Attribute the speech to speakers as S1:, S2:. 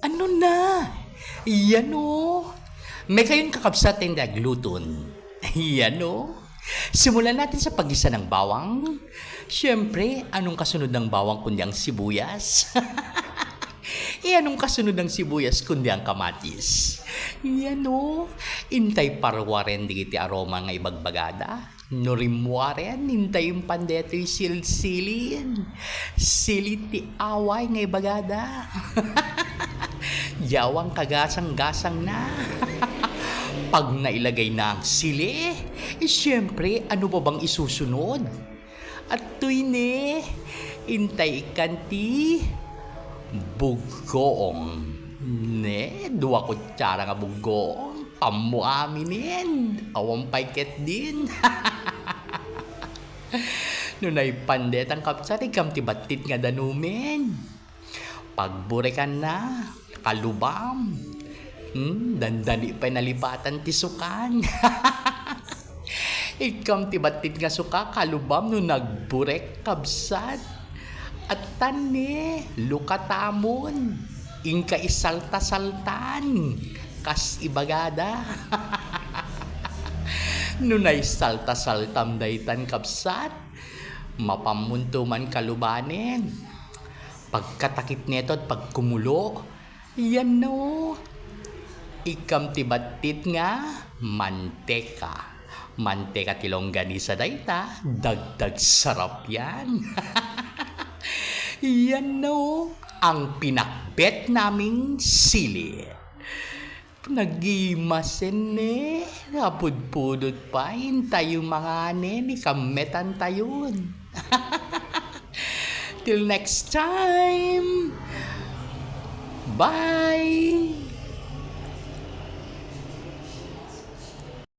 S1: Ano na? Yan o. May kayon kakabsatin nagluton. Yan o. Simulan natin sa paggisa ng bawang. Siyempre, anong kasunod ng bawang kundi ang sibuyas? Anong kasunod ng sibuyas kundi ang kamatis? Yan o. Intay parwaren di kiti aroma nga ibagbagada. Norimwaren, intay yung pandeto'y silsilin. Silit ti away nga ibagada. Yawang kagasang-gasang na. Pag nailagay na ang sili, siyempre, ano pa bang isusunod? At tuy ne, intay ikanti, bugoong. Ne, 2 kutsara nga bugoong, pamuaminin, awang paiket din. Nunay pandet ang kapsat, ikam tibatit nga danumen. Pagburekan na, kalubam. Dandani pa nalipatan ti sukan. Ikam tibatit nga suka, kalubam no nagburek kabsat. At tani, lukatamon. Ingka isalta-saltan. Kas ibagada. Nunay salta-saltam daytan kabsat. Mapamuntuman kalubanin. Pagkatakip neto at pagkumulo, yan no. Ikam tibatit nga, manteka. Manteka tilongganisa dayta, dagdag sarap yan. Yan no, ang pinakbet naming sili. Nagimasen ne, napudpudot pa, hintay yung mga ni kametan tayon. Till next time, bye!